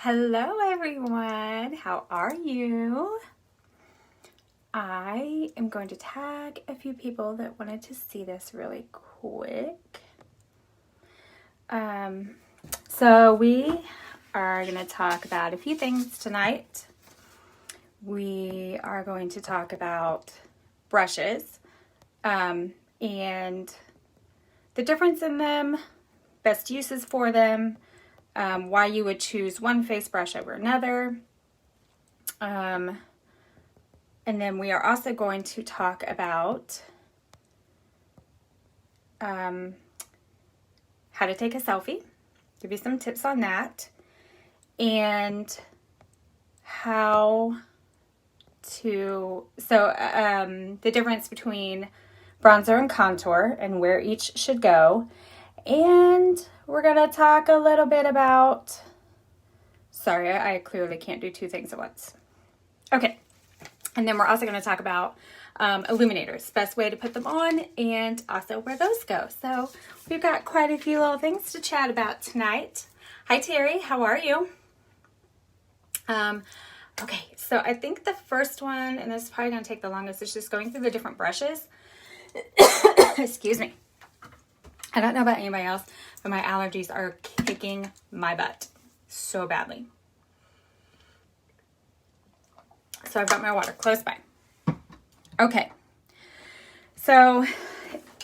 Hello everyone, how are you? I am going to tag a few people that wanted to see this really quick. So we are going to talk about a few things tonight. We are going to talk about brushes and the difference in them, best uses for them, why you would choose one face brush over another. And then we are also going to talk about how to take a selfie, give you some tips on that, and how to, the difference between bronzer and contour and where each should go. And we're going to talk a little bit about, sorry, I clearly can't do two things at once. Okay. And then we're also going to talk about illuminators, best way to put them on, and also where those go. So we've got quite a few little things to chat about tonight. Hi, Terry. How are you? Okay, so I think the first one, and this is probably going to take the longest, is just going through the different brushes. Excuse me. I don't know about anybody else, but my allergies are kicking my butt so badly. So I've got my water close by. Okay. So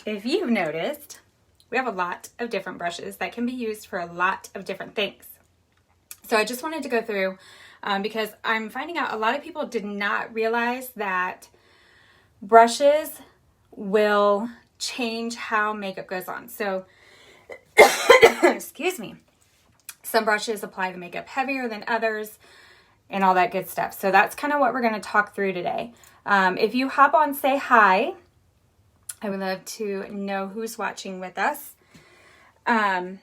if you've noticed, we have a lot of different brushes that can be used for a lot of different things. So I just wanted to go through because I'm finding out a lot of people did not realize that brushes will change how makeup goes on. So, excuse me, some brushes apply the makeup heavier than others and all that good stuff. So that's kind of what we're going to talk through today. If you hop on, say hi. I would love to know who's watching with us. All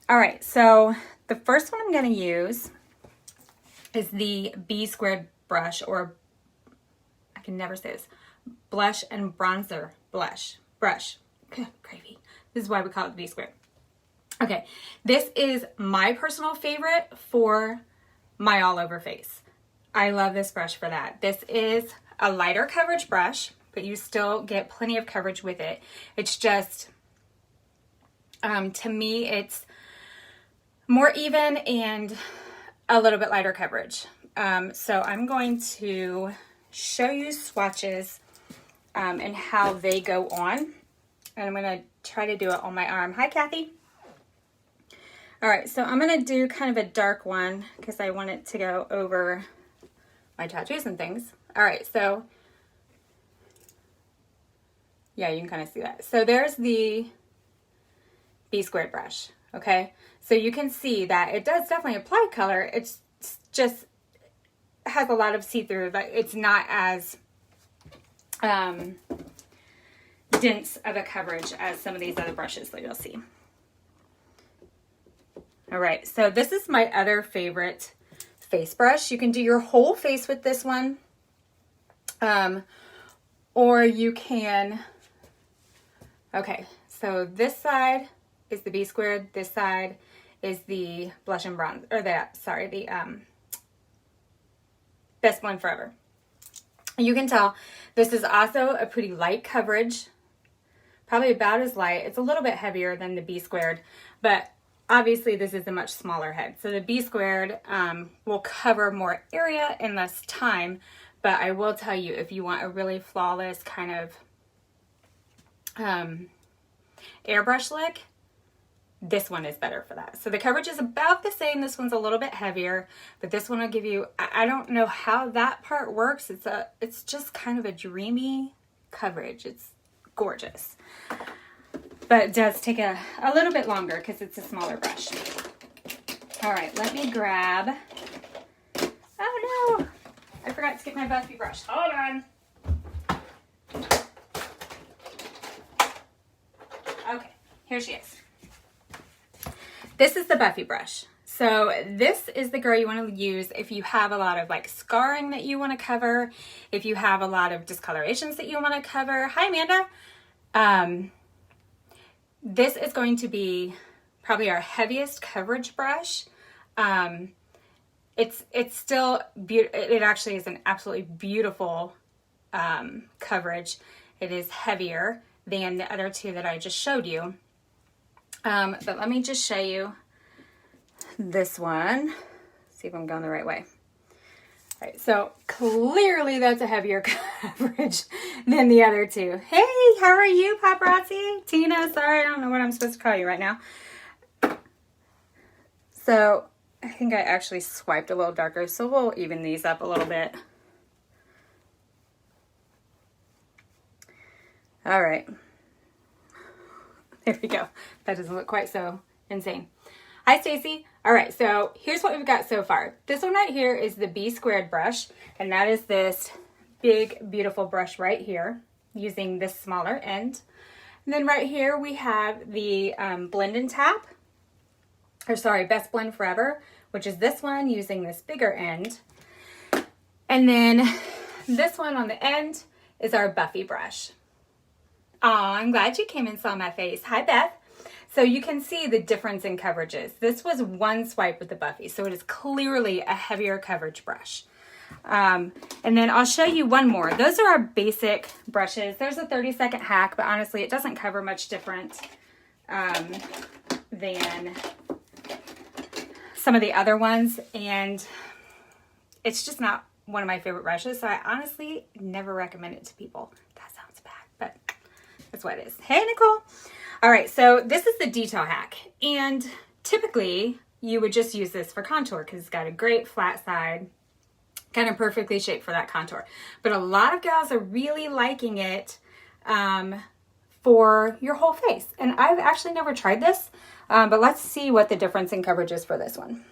right, so the first one I'm going to use is the B squared brush, or I can never say this, blush and bronzer brush. Good gravy. This is why we call it the B squared. Okay, this is my personal favorite for my all over face. I love this brush for that. This is a lighter coverage brush, but you still get plenty of coverage with it. It's just, to me, it's more even and a little bit lighter coverage. So I'm going to show you swatches and how they go on. And I'm going to try to do it on my arm. Hi, Kathy. All right, so I'm going to do kind of a dark one because I want it to go over my tattoos and things. All right, so yeah, you can kind of see that. So there's the B squared brush, okay? So you can see that it does definitely apply color. It's just has a lot of see-through, but it's not as dense of a coverage as some of these other brushes that you'll see. All right, so this is my other favorite face brush. You can do your whole face with this one, or you can, okay, so this side is the B squared, this side is the blush and bronze, or the Best Blend Forever. You can tell this is also a pretty light coverage, probably about as light. It's a little bit heavier than the B squared, but obviously this is a much smaller head. So the B squared will cover more area in less time, but I will tell you, if you want a really flawless kind of airbrush look, this one is better for that. So the coverage is about the same. This one's a little bit heavier, but this one will give you, I don't know how that part works. It's just kind of a dreamy coverage. It's gorgeous. But it does take a little bit longer because it's a smaller brush. All right, let me grab, oh no, I forgot to get my Buffy brush. Hold on. Okay, here she is. This is the Buffy brush. So this is the girl you want to use if you have a lot of like scarring that you want to cover, if you have a lot of discolorations that you want to cover. Hi, Amanda. This is going to be probably our heaviest coverage brush. it's still beautiful. It actually is an absolutely beautiful coverage. It is heavier than the other two that I just showed you. But let me just show you this one. See if I'm going the right way. All right, so clearly that's a heavier coverage than the other two. Hey, how are you, paparazzi? Tina, sorry, I don't know what I'm supposed to call you right now. So I think I actually swiped a little darker, so we'll even these up a little bit. All right. There we go. That doesn't look quite so insane. Hi, Stacy. All right, so here's what we've got so far. This one right here is the B squared brush, and that is this big, beautiful brush right here using this smaller end. And then right here we have the Blend and Tap, or sorry, Best Blend Forever, which is this one using this bigger end. And then this one on the end is our Buffy brush. Aw, I'm glad you came and saw my face. Hi, Beth. So you can see the difference in coverages. This was one swipe with the Buffy, so it is clearly a heavier coverage brush. And then I'll show you one more. Those are our basic brushes. There's a 30-second hack, but honestly, it doesn't cover much different than some of the other ones, and it's just not one of my favorite brushes, so I honestly never recommend it to people. That sounds bad, but that's what it is. Hey, Nicole. All right, so this is the detail hack, and typically you would just use this for contour because it's got a great flat side, kind of perfectly shaped for that contour. But a lot of gals are really liking it for your whole face, and I've actually never tried this, but let's see what the difference in coverage is for this one.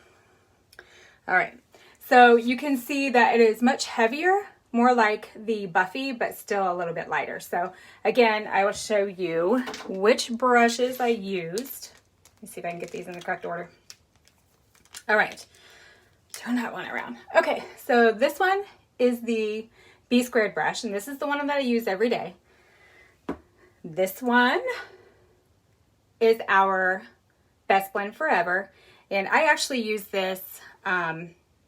All right, so you can see that it is much heavier, more like the Buffy, but still a little bit lighter. So again, I will show you which brushes I used. Let me see if I can get these in the correct order. All right, turn that one around. Okay, so this one is the B squared brush, and this is the one that I use every day. This one is our Best Blend Forever, and I actually use this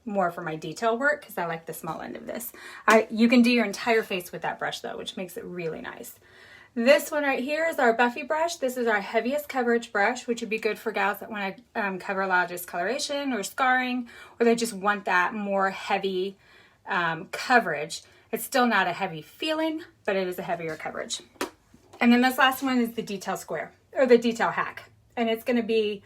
more for my detail work because I like the small end of this. You can do your entire face with that brush though, which makes it really nice. This one right here is our Buffy brush. This is our heaviest coverage brush, which would be good for gals that want to cover a lot of discoloration or scarring, or they just want that more heavy coverage. It's still not a heavy feeling, but it is a heavier coverage. And then this last one is the detail square, or the detail hack. And it's going to be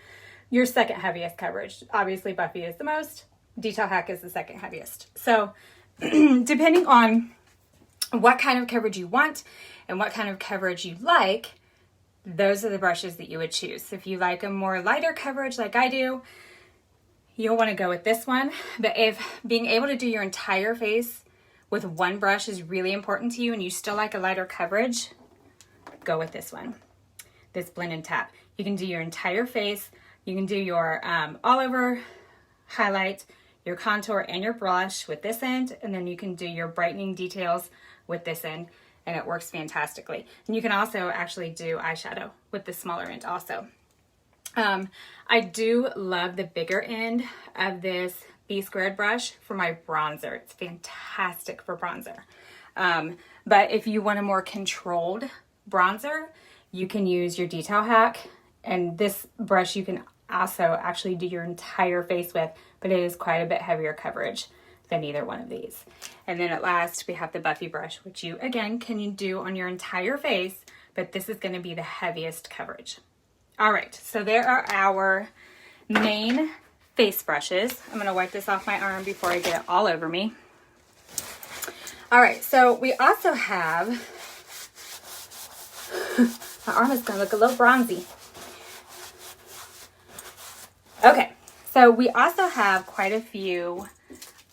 your second heaviest coverage. Obviously Buffy is the most. Detail hack is the second heaviest. So depending on what kind of coverage you want and what kind of coverage you like, those are the brushes that you would choose. If you like a more lighter coverage like I do, you'll want to go with this one. But if being able to do your entire face with one brush is really important to you and you still like a lighter coverage, go with this one, this Blend and Tap. You can do your entire face. You can do your all over highlight, your contour, and your blush with this end, and then you can do your brightening details with this end, and it works fantastically. And you can also actually do eyeshadow with the smaller end also. I do love the bigger end of this B squared brush for my bronzer. It's fantastic for bronzer. But if you want a more controlled bronzer, you can use your detail hack, and this brush you can also actually do your entire face with, but it is quite a bit heavier coverage than either one of these. And then at last we have the Buffy brush, which you again can do on your entire face, but this is going to be the heaviest coverage. All right, so there are our main face brushes. I'm going to wipe this off my arm before I get it all over me. All right, so we also have, my arm is going to look a little bronzy. Okay, so we also have quite a few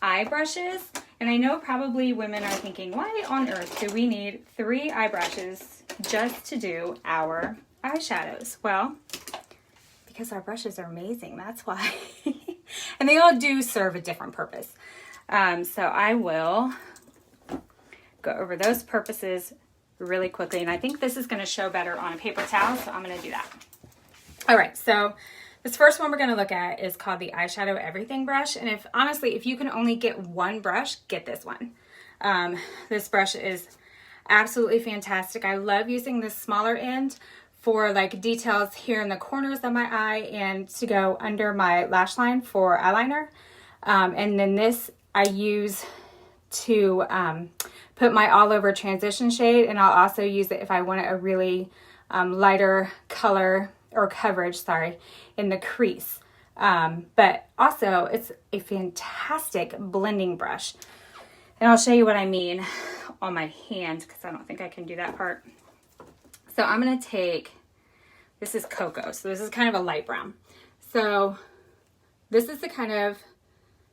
eye brushes, and I know probably women are thinking, why on earth do we need 3 eye brushes just to do our eyeshadows? Well, because our brushes are amazing, that's why. And they all do serve a different purpose. So I will go over those purposes really quickly, and I think this is going to show better on a paper towel, so I'm going to do that. All right, so This first one we're going to look at is called the Eyeshadow Everything brush. And honestly, if you can only get one brush, get this one. This brush is absolutely fantastic. I love using this smaller end for like details here in the corners of my eye and to go under my lash line for eyeliner. And then this I use to put my all over transition shade, and I'll also use it if I want a really lighter color or coverage, sorry, in the crease. But also it's a fantastic blending brush. And I'll show you what I mean on my hand because I don't think I can do that part. So I'm going to take, this is cocoa, so this is kind of a light brown. So this is the kind of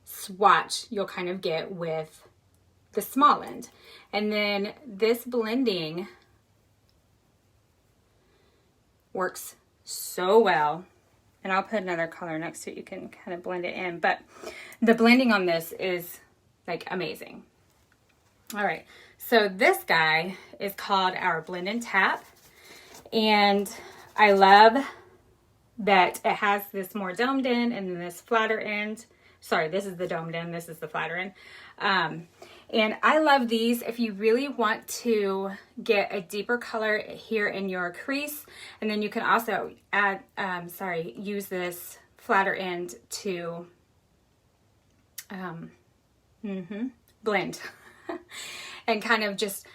swatch you'll kind of get with the small end. And then this blending works so well. And I'll put another color next to it. You can kind of blend it in. But the blending on this is like amazing. All right. So this guy is called our Blend and Tap. And I love that it has this more domed end and then this flatter end. Sorry, this is the domed end. This is the flatter end. And I love these if you really want to get a deeper color here in your crease. And then you can also add, use this flatter end to blend and kind of just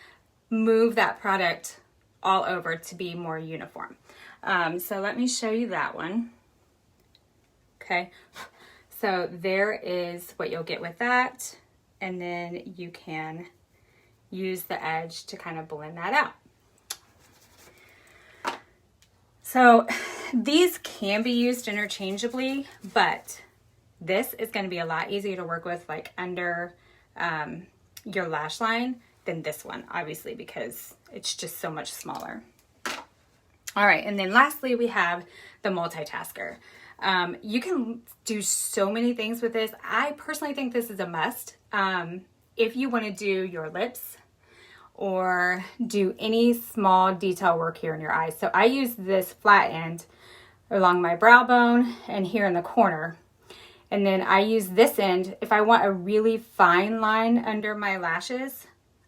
move that product all over to be more uniform. So let me show you that one. Okay, so there is what you'll get with that. And then you can use the edge to kind of blend that out. So these can be used interchangeably, but this is going to be a lot easier to work with like under your lash line than this one, obviously, because it's just so much smaller. All right, and then lastly, we have the multitasker. You can do so many things with this. I personally think this is a must. If you want to do your lips or do any small detail work here in your eyes. So I use this flat end along my brow bone and here in the corner. And then I use this end. If I want a really fine line under my lashes,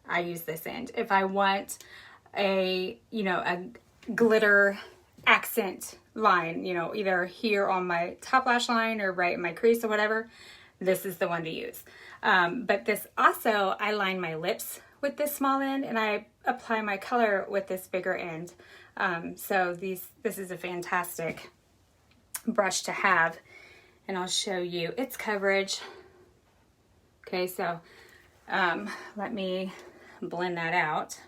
I use this end. If I want a glitter accent line, either here on my top lash line or right in my crease or whatever, this is the one to use. But this also, I line my lips with this small end and I apply my color with this bigger end. So this is a fantastic brush to have, and I'll show you its coverage. Okay, so let me blend that out.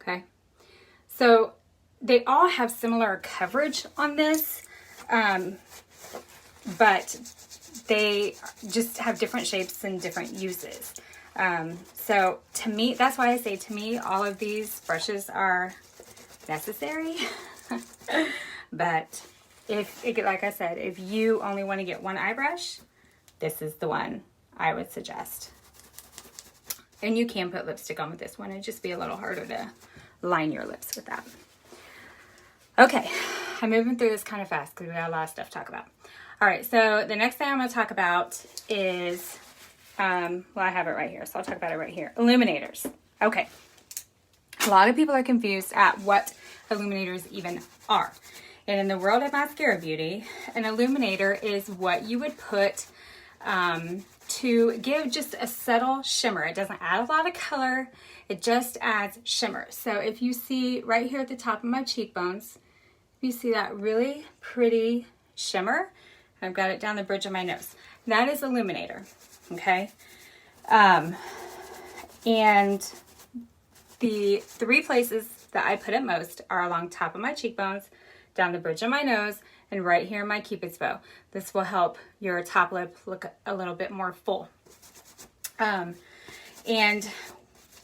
Okay, so they all have similar coverage on this, but they just have different shapes and different uses. So to me, that's why I say to me, all of these brushes are necessary. But like I said, if you only want to get one eye brush, this is the one I would suggest. And you can put lipstick on with this one. It'd just be a little harder to line your lips with that. Okay, I'm moving through this kind of fast because we got a lot of stuff to talk about. All right, so the next thing I'm going to talk about is, I have it right here, so I'll talk about it right here. Illuminators. Okay, a lot of people are confused at what illuminators even are. And in the world of mascara beauty, an illuminator is what you would put to give just a subtle shimmer. It doesn't add a lot of color, it just adds shimmer. So if you see right here at the top of my cheekbones, you see that really pretty shimmer. I've got it down the bridge of my nose. That is Illuminator, okay? And the three places that I put it most are along top of my cheekbones, down the bridge of my nose, and right here in my Cupid's bow. This will help your top lip look a little bit more full. And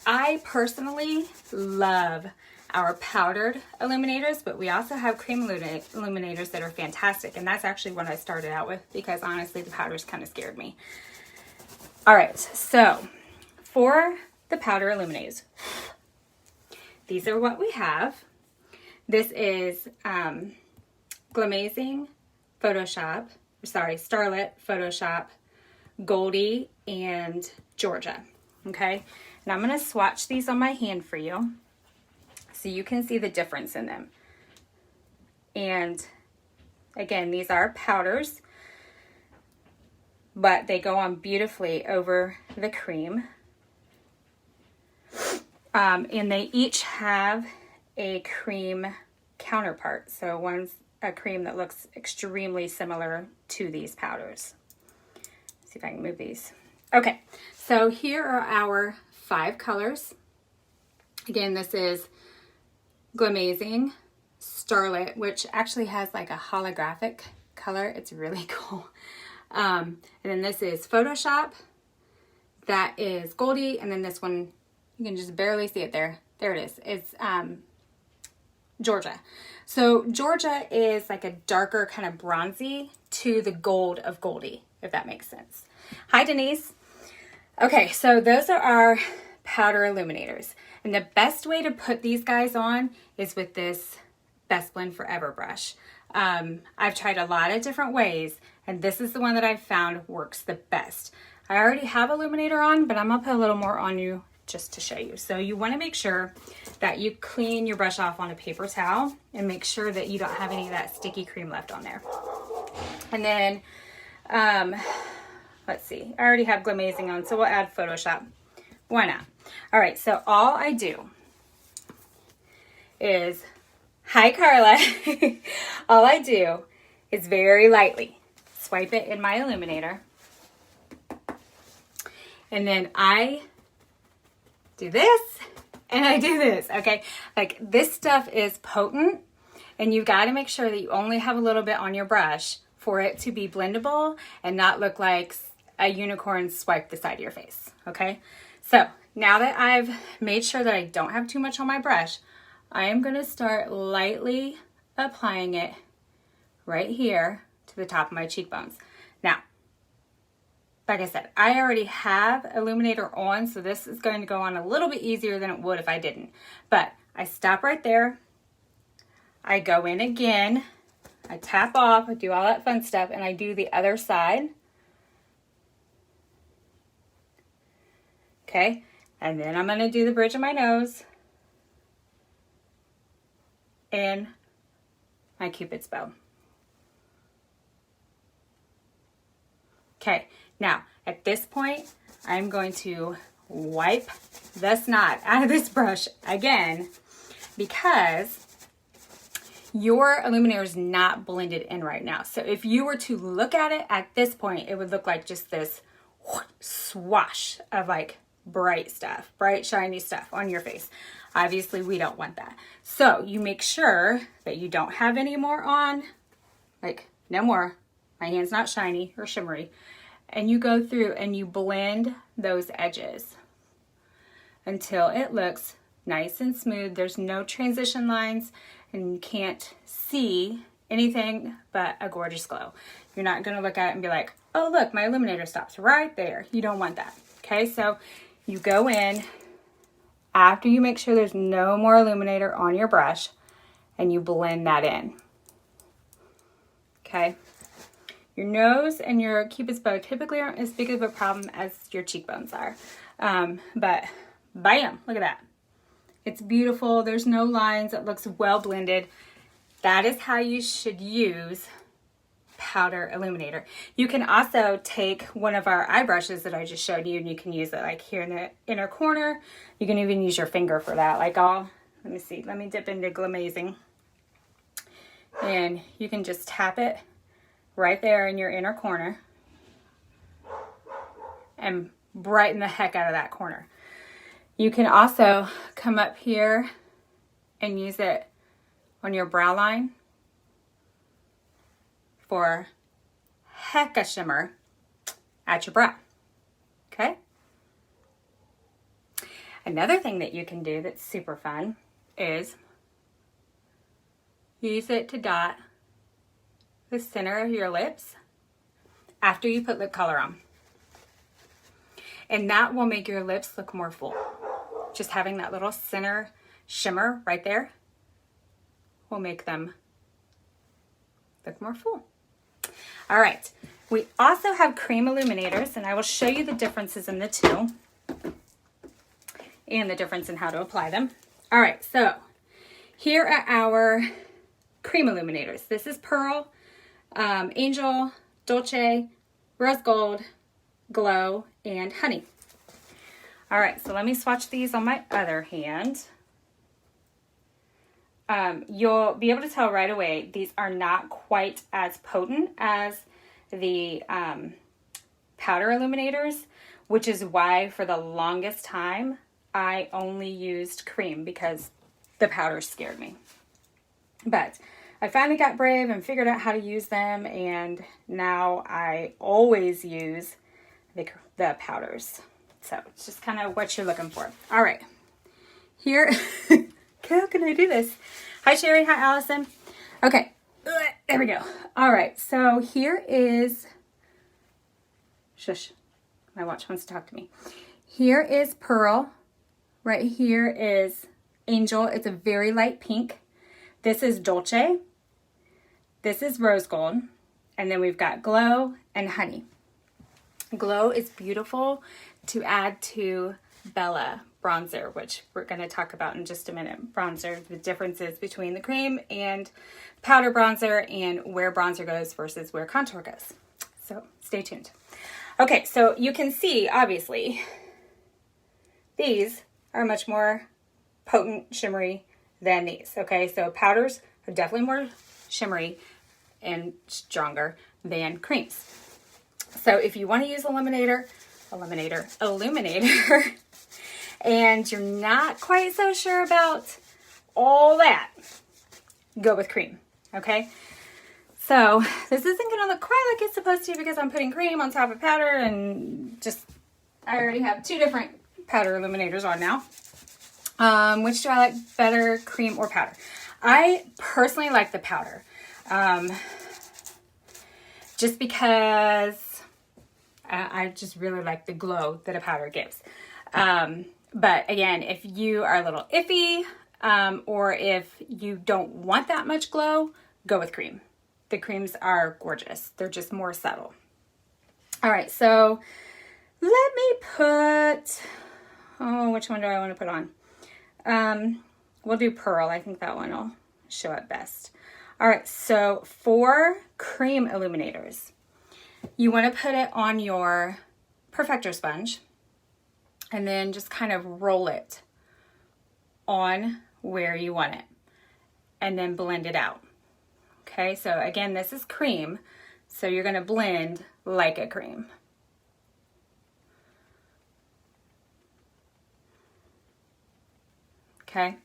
I personally love our powdered illuminators, but we also have cream illuminators that are fantastic. And that's actually what I started out with because honestly, the powders kind of scared me. All right, so for the powder illuminators, these are what we have. This is Glamazing Photoshop, sorry, Starlit Photoshop, Goldie, and Georgia. Okay, and I'm going to swatch these on my hand for you so you can see the difference in them. And again, these are powders, but they go on beautifully over the cream. And they each have a cream counterpart. So one's a cream that looks extremely similar to these powders. Let's see if I can move these. Okay, so here are our 5 colors. Again, this is Glamazing Starlit, which actually has like a holographic color. It's really cool. And then this is Photoshop. That is Goldie. And then this one, you can just barely see it there. There it is. It's Georgia. So Georgia is like a darker kind of bronzy to the gold of Goldie, if that makes sense. Hi, Denise. Okay, so those are our powder illuminators. And the best way to put these guys on is with this Best Blend Forever brush. I've tried a lot of different ways, and this is the one that I've found works the best. I already have Illuminator on, but I'm gonna put a little more on you just to show you. So you wanna make sure that you clean your brush off on a paper towel and make sure that you don't have any of that sticky cream left on there. And then, let's see, I already have Glamazing on, so we'll add Photoshop. Why not? All right, so all I do is, hi Carla, all I do is very lightly swipe it in my Illuminator, and then I do this and I do this, okay? Like, this stuff is potent, and you've got to make sure that you only have a little bit on your brush for it to be blendable and not look like a unicorn swiped the side of your face, okay? So now that I've made sure that I don't have too much on my brush, I am going to start lightly applying it right here to the top of my cheekbones. Now, like I said, I already have Illuminator on, so this is going to go on a little bit easier than it would if I didn't. But I stop right there. I go in again. I tap off. I do all that fun stuff, and I do the other side. Okay, and then I'm going to do the bridge of my nose and my Cupid's bow. Okay, now at this point, I'm going to wipe the snot out of this brush again because your Illuminator is not blended in right now. So if you were to look at it at this point, it would look like just this swash of like bright stuff, bright shiny stuff on your face. Obviously we don't want that. So you make sure that you don't have any more on, like no more. My hand's not shiny or shimmery. And you go through and you blend those edges until it looks nice and smooth. There's no transition lines and you can't see anything but a gorgeous glow. You're not gonna look at it and be like, oh look, my Illuminator stops right there. You don't want that, okay? So you go in after you make sure there's no more Illuminator on your brush and you blend that in, okay? Your nose and your Cupid's bow typically aren't as big of a problem as your cheekbones are. But bam, look at that. It's beautiful. There's no lines. It looks well blended. That is how you should use powder illuminator. You can also take one of our eye brushes that I just showed you and you can use it like here in the inner corner. You can even use your finger for that. Like let me see, let me dip into Glamazing. And you can just tap it right there in your inner corner and brighten the heck out of that corner. You can also come up here and use it on your brow line for hecka shimmer at your brow, okay? Another thing that you can do that's super fun is use it to dot the center of your lips after you put lip color on. And that will make your lips look more full. Just having that little center shimmer right there will make them look more full. All right, we also have cream illuminators, and I will show you the differences in the two and the difference in how to apply them. All right, so here are our cream illuminators. This is Pearl, Angel, Dolce, Rose Gold, Glow, and Honey. All right, so let me swatch these on my other hand. You'll be able to tell right away, these are not quite as potent as the powder illuminators, which is why for the longest time, I only used cream because the powder scared me. But I finally got brave and figured out how to use them, and now I always use the powders. So it's just kind of what you're looking for. All right, here, how can I do this? Hi, Sherry. Hi, Allison. Okay, there we go. All right, so here is, shush, my watch wants to talk to me. Here is Pearl. Right here is Angel. It's a very light pink. This is Dolce. This is Rose Gold. And then we've got Glow and Honey. Glow is beautiful to add to Bella bronzer, which we're going to talk about in just a minute. Bronzer, the differences between the cream and powder bronzer and where bronzer goes versus where contour goes. So stay tuned. Okay, so you can see, obviously, these are much more potent, shimmery than these. Okay, so powders are definitely more shimmery and stronger than creams. So if you want to use illuminator, and you're not quite so sure about all that, go with cream. Okay, so this isn't going to look quite like it's supposed to because I'm putting cream on top of powder, and just I already have two different powder illuminators on now. Which do I like better, cream or powder? I personally like the powder, just because I just really like the glow that a powder gives. But again, if you are a little iffy, or if you don't want that much glow, go with cream. The creams are gorgeous. They're just more subtle. All right, so let me put, which one do I want to put on? We'll do Pearl. I think that one will show up best. All right, so for cream illuminators, you want to put it on your perfector sponge and then just kind of roll it on where you want it and then blend it out. Okay, so again, this is cream, so you're going to blend like a cream. Okay,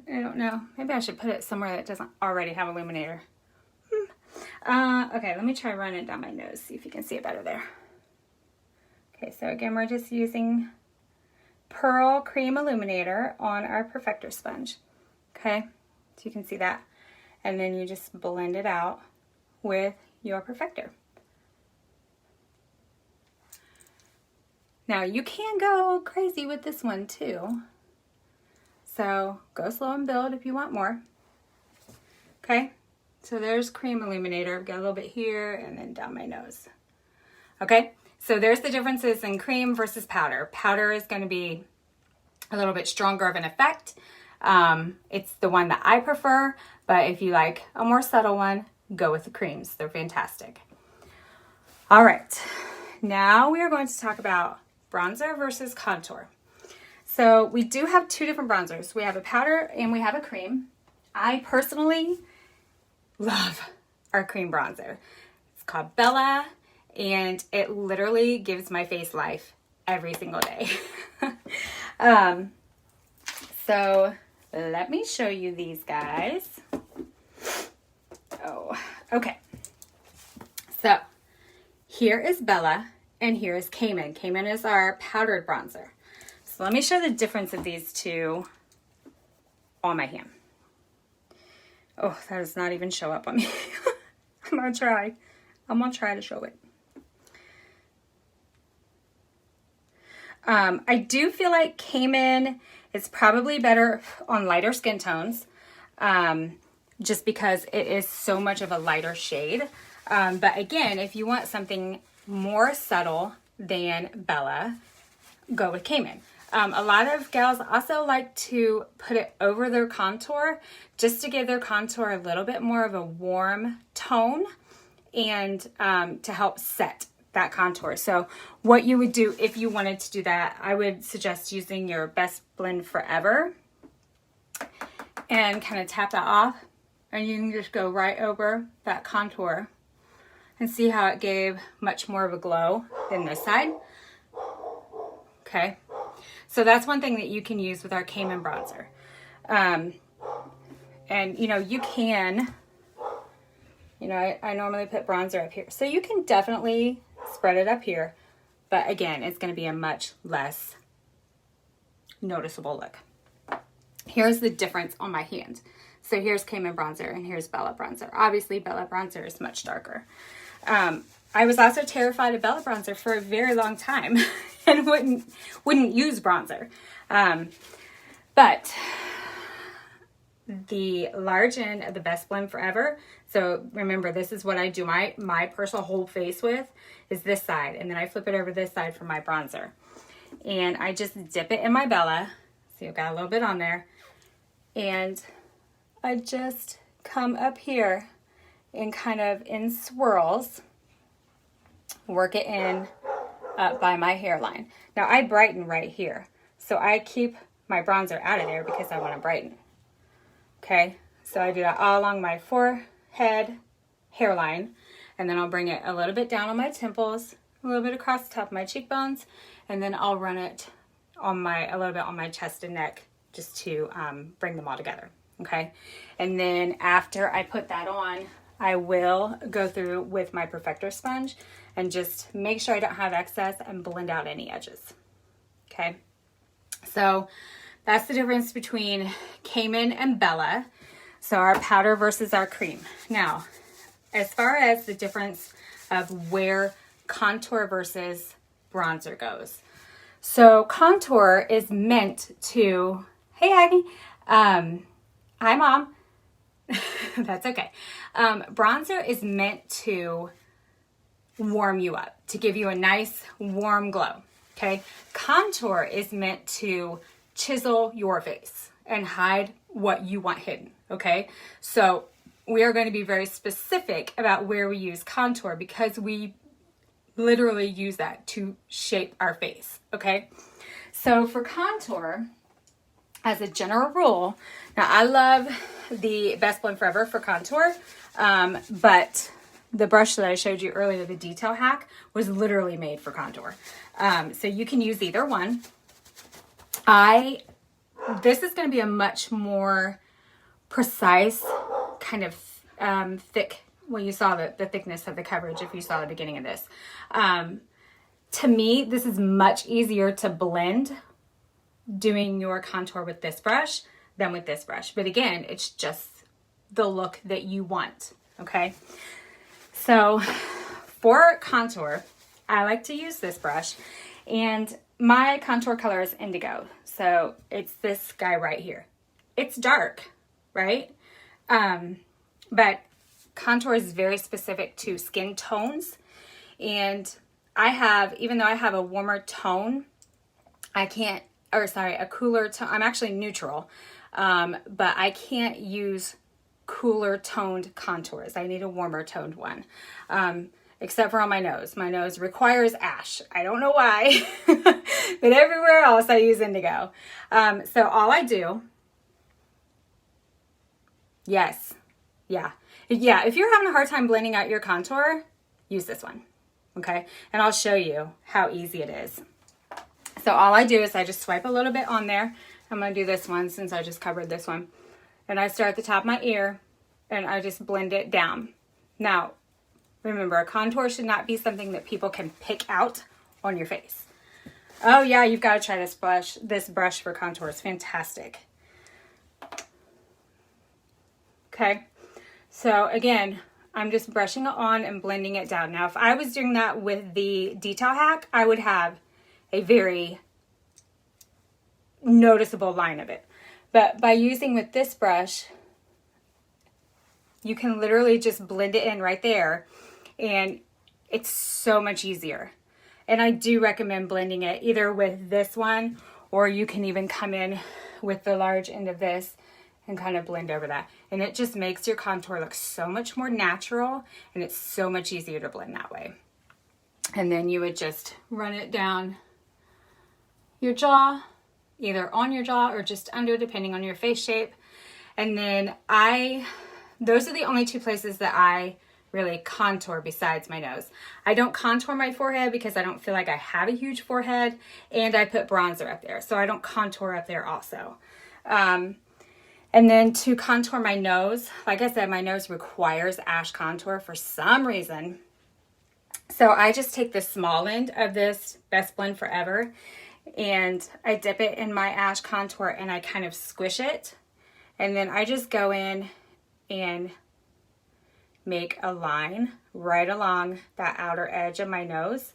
I don't know, maybe I should put it somewhere that doesn't already have illuminator. Okay, let me try running it down my nose, see if you can see it better there. Okay, so again, we're just using Pearl Cream Illuminator on our perfector sponge. Okay, so you can see that. And then you just blend it out with your perfector. Now you can go crazy with this one too. So go slow and build if you want more. Okay, so there's Cream Illuminator. I've got a little bit here and then down my nose. Okay, so there's the differences in cream versus powder. Powder is going to be a little bit stronger of an effect. It's the one that I prefer, but if you like a more subtle one, go with the creams. They're fantastic. All right, now we are going to talk about bronzer versus contour. So we do have two different bronzers. We have a powder and we have a cream. I personally love our cream bronzer. It's called Bella, and it literally gives my face life every single day. So let me show you these guys. Oh, okay. So here is Bella and here is Cayman. Cayman is our powdered bronzer. So let me show the difference of these two on my hand. Oh, that does not even show up on me. I'm gonna try to show it. I do feel like Cayman is probably better on lighter skin tones. just because it is so much of a lighter shade. But again, if you want something more subtle than Bella, go with Cayman. A lot of gals also like to put it over their contour just to give their contour a little bit more of a warm tone and to help set that contour. So what you would do if you wanted to do that, I would suggest using your Best Blend Forever and kind of tap that off, and you can just go right over that contour and see how it gave much more of a glow than this side. Okay, so that's one thing that you can use with our Cayman bronzer. And you know, you can, you know, I normally put bronzer up here, so you can definitely spread it up here, but again, it's going to be a much less noticeable look. Here's the difference on my hand. So here's Cayman bronzer and here's Bella bronzer. Obviously Bella bronzer is much darker. I was also terrified of Bella bronzer for a very long time and wouldn't use bronzer. But the large end of the Best Blend Forever, so remember, this is what I do my personal whole face with, is this side, and then I flip it over this side for my bronzer. And I just dip it in my Bella. See, I've got a little bit on there. And I just come up here and kind of in swirls, work it in up by my hairline. Now I brighten right here, so I keep my bronzer out of there because I want to brighten. Okay, so I do that all along my forehead, hairline, and then I'll bring it a little bit down on my temples, a little bit across the top of my cheekbones, and then I'll run it on a little bit on my chest and neck just to bring them all together. Okay, and then after I put that on, I will go through with my perfector sponge and just make sure I don't have excess and blend out any edges. Okay, so that's the difference between Cayman and Bella. So our powder versus our cream. Now, as far as the difference of where contour versus bronzer goes. So contour is meant to, hey Aggie, hi mom, that's okay. Bronzer is meant to warm you up, to give you a nice warm glow, okay? Contour is meant to chisel your face and hide what you want hidden, okay? So we are going to be very specific about where we use contour because we literally use that to shape our face, okay? So for contour, as a general rule, now I love the Best Blend Forever for contour, but the brush that I showed you earlier, the Detail Hack, was literally made for contour. So you can use either one. This is going to be a much more precise kind of thick. Well, you saw the thickness of the coverage if you saw the beginning of this. To me, this is much easier to blend doing your contour with this brush than with this brush. But again, it's just the look that you want, okay? So for contour, I like to use this brush, and my contour color is indigo. So it's this guy right here. It's dark, right? But contour is very specific to skin tones. And even though I have a warmer tone, a cooler tone. I'm actually neutral, but I can't use cooler toned contours. I need a warmer toned one, except for on my nose. My nose requires ash. I don't know why, but everywhere else I use indigo. So all I do, yes, yeah. If you're having a hard time blending out your contour, use this one, okay? And I'll show you how easy it is. So all I do is I just swipe a little bit on there. I'm going to do this one since I just covered this one. And I start at the top of my ear and I just blend it down. Now, remember, contour should not be something that people can pick out on your face. Oh yeah, you've got to try this brush for contour. It's fantastic. Okay, so again, I'm just brushing it on and blending it down. Now, if I was doing that with the Detail Hack, I would have a very noticeable line of it. But by using with this brush, You can literally just blend it in right there, and it's so much easier. And I do recommend blending it either with this one, or you can even come in with the large end of this and kind of blend over that. And it just makes your contour look so much more natural, and it's so much easier to blend that way. And then you would just run it down your jaw, either on your jaw or just under, depending on your face shape. And then those are the only two places that I really contour besides my nose. I don't contour my forehead because I don't feel like I have a huge forehead, and I put bronzer up there, so I don't contour up there also. And then to contour my nose, like I said, my nose requires ash contour for some reason. So I just take the small end of this Best Blend Forever, and I dip it in my ash contour, and I kind of squish it. And then I just go in and make a line right along that outer edge of my nose.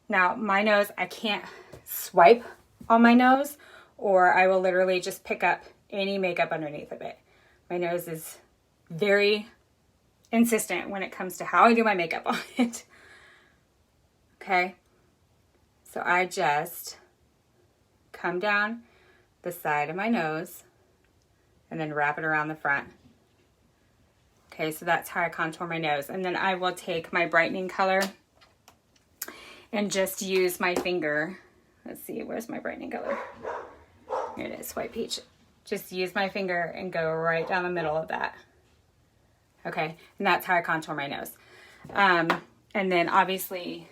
Now, my nose, I can't swipe on my nose, or I will literally just pick up any makeup underneath of it. My nose is very insistent when it comes to how I do my makeup on it. Okay, so I just come down the side of my nose and then wrap it around the front. Okay, so that's how I contour my nose. And then I will take my brightening color and just use my finger. Let's see, where's my brightening color? Here it is, White Peach. Just use my finger and go right down the middle of that. Okay, and that's how I contour my nose. And then obviously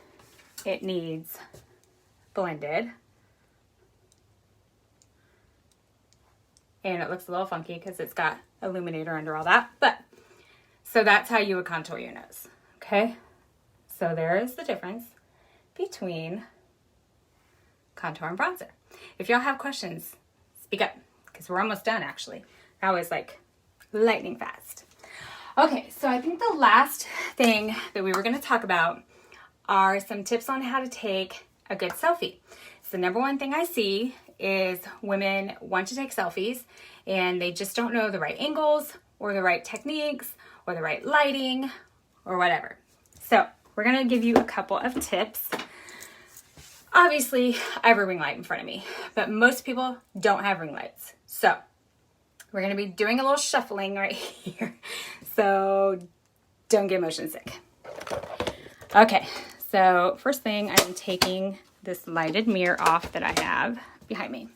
it needs blended. And it looks a little funky because it's got Illuminator under all that. But, so that's how you would contour your nose. Okay, so there is the difference between contour and bronzer. If y'all have questions, speak up, because we're almost done actually. That was like lightning fast. Okay, so I think the last thing that we were going to talk about are some tips on how to take a good selfie. So the number one thing I see is women want to take selfies and they just don't know the right angles or the right techniques or the right lighting or whatever. So we're going to give you a couple of tips. Obviously, I have a ring light in front of me, but most people don't have ring lights. So we're going to be doing a little shuffling right here. So don't get motion sick. Okay, so first thing, I'm taking this lighted mirror off that I have behind me.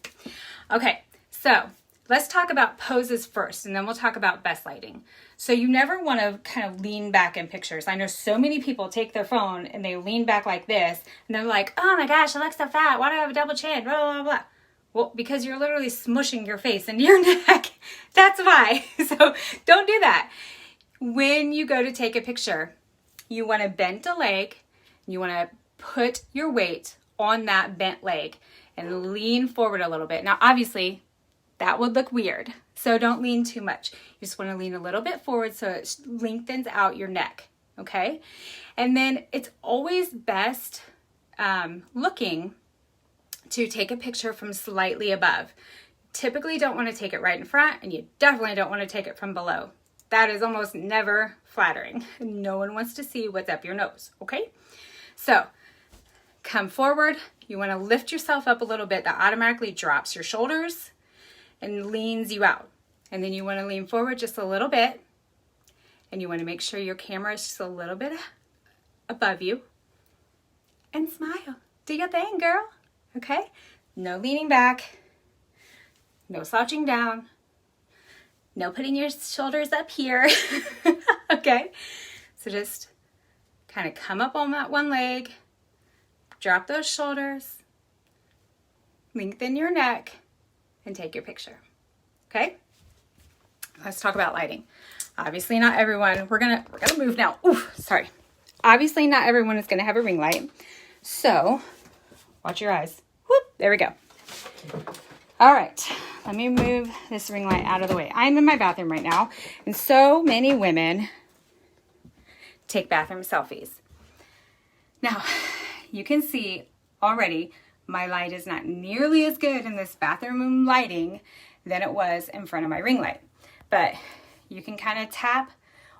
Okay, so let's talk about poses first, and then we'll talk about best lighting. So you never want to kind of lean back in pictures. I know so many people take their phone and they lean back like this, and they're like, oh my gosh, I look so fat. Why do I have a double chin? Blah, blah, blah. Well, because you're literally smushing your face into your neck. That's why. So don't do that. When you go to take a picture, you want to bend a leg. You want to put your weight on that bent leg and lean forward a little bit. Now, obviously, that would look weird. So don't lean too much. You just want to lean a little bit forward so it lengthens out your neck. Okay? And then it's always best looking to take a picture from slightly above. Typically don't want to take it right in front, and you definitely don't want to take it from below. That is almost never flattering. No one wants to see what's up your nose, okay? So come forward. You want to lift yourself up a little bit. That automatically drops your shoulders and leans you out. And then you want to lean forward just a little bit, and you want to make sure your camera is just a little bit above you, and smile. Do your thing, girl. Okay? No leaning back, no slouching down, no putting your shoulders up here. Okay? So just kind of come up on that one leg, drop those shoulders, lengthen your neck, and take your picture. Okay? Let's talk about lighting. Obviously not everyone, we're gonna move now. Ooh, sorry. Obviously not everyone is gonna have a ring light. So watch your eyes. Whoop, there we go. All right, let me move this ring light out of the way. I'm in my bathroom right now, and so many women take bathroom selfies. Now, you can see already my light is not nearly as good in this bathroom lighting than it was in front of my ring light. But you can kind of tap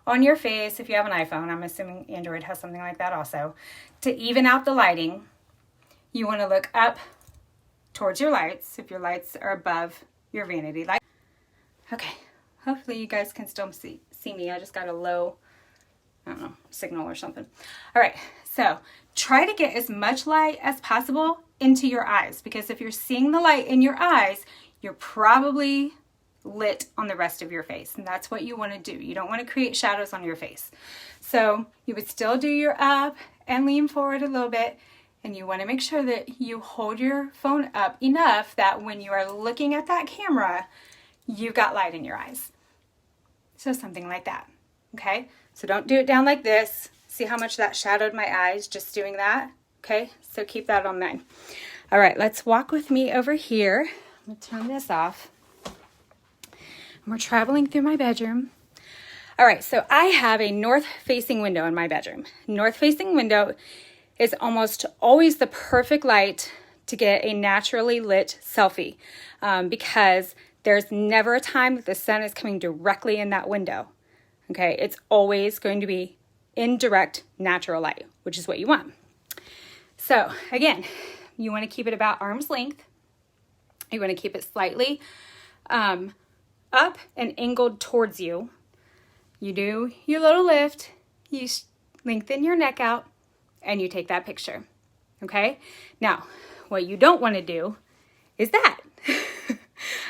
on your face, if you have an iPhone, I'm assuming Android has something like that also, to even out the lighting, you want to look up towards your lights, if your lights are above your vanity light. Okay, hopefully you guys can still see me. I just got a low, I don't know, signal or something. All right, so try to get as much light as possible into your eyes, because if you're seeing the light in your eyes, you're probably lit on the rest of your face, and that's what you want to do. You don't want to create shadows on your face. So you would still do your up and lean forward a little bit, and you want to make sure that you hold your phone up enough that when you are looking at that camera, you've got light in your eyes. So something like that, okay? So don't do it down like this. See how much that shadowed my eyes just doing that? Okay, so keep that on mind. All right, let's walk with me over here. I'm gonna turn this off. We're traveling through my bedroom. All right, so I have a north-facing window in my bedroom. North-facing window is almost always the perfect light to get a naturally lit selfie because there's never a time that the sun is coming directly in that window. Okay, it's always going to be indirect natural light, which is what you want. So again, you want to keep it about arm's length. You want to keep it slightly up and angled towards you. You do your little lift, you lengthen your neck out, and you take that picture. Okay? Now, what you don't want to do is that.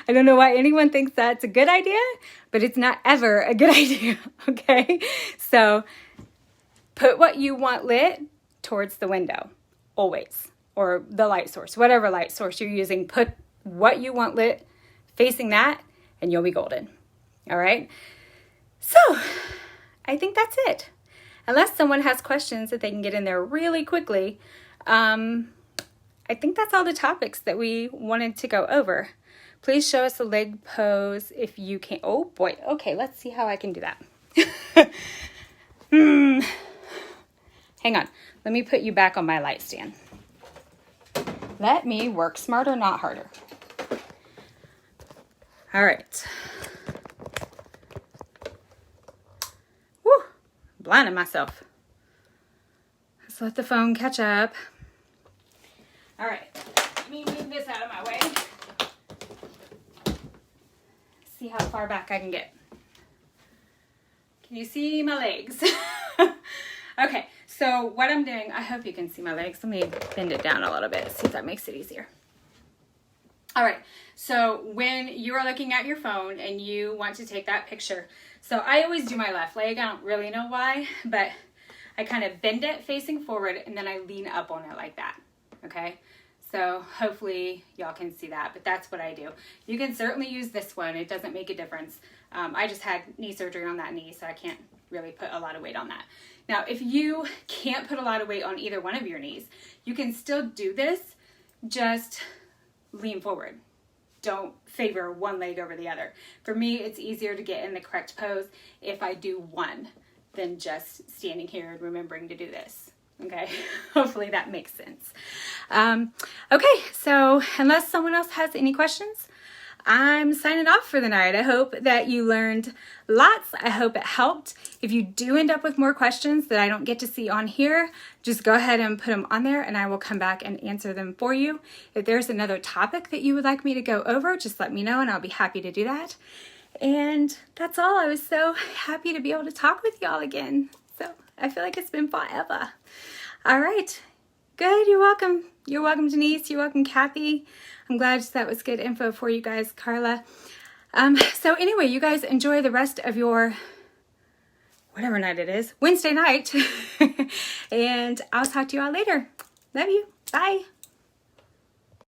I don't know why anyone thinks that's a good idea, but it's not ever a good idea. Okay? So put what you want lit towards the window, always, or the light source, whatever light source you're using. Put what you want lit facing that, and you'll be golden. All right? So I think that's it. Unless someone has questions that they can get in there really quickly, I think that's all the topics that we wanted to go over. Please show us a leg pose if you can. Oh boy. Okay, let's see how I can do that. Hang on. Let me put you back on my light stand. Let me work smarter, not harder. All right. Woo! Blinding myself. Let's let the phone catch up. All right. Let me move this out of my way. See how far back I can get. Can you see my legs? Okay, so what I'm doing, I hope you can see my legs. Let me bend it down a little bit, see if that makes it easier. All right, so when you are looking at your phone and you want to take that picture, so I always do my left leg. I don't really know why, but I kind of bend it facing forward and then I lean up on it like that, okay? So hopefully y'all can see that, but that's what I do. You can certainly use this one. It doesn't make a difference. I just had knee surgery on that knee, so I can't really put a lot of weight on that. Now, if you can't put a lot of weight on either one of your knees, you can still do this, just lean forward. Don't favor one leg over the other. For me, it's easier to get in the correct pose if I do one than just standing here and remembering to do this. Okay, hopefully that makes sense. Okay, so unless someone else has any questions, I'm signing off for the night. I hope that you learned lots. I hope it helped. If you do end up with more questions that I don't get to see on here, just go ahead and put them on there and I will come back and answer them for you. If there's another topic that you would like me to go over, just let me know and I'll be happy to do that. And that's all. I was so happy to be able to talk with y'all again. So I feel like it's been forever. All right. Good. You're welcome. You're welcome, Denise. You're welcome, Kathy. I'm glad that was good info for you guys, Carla. So anyway, you guys enjoy the rest of your, whatever night it is, Wednesday night. And I'll talk to you all later. Love you. Bye.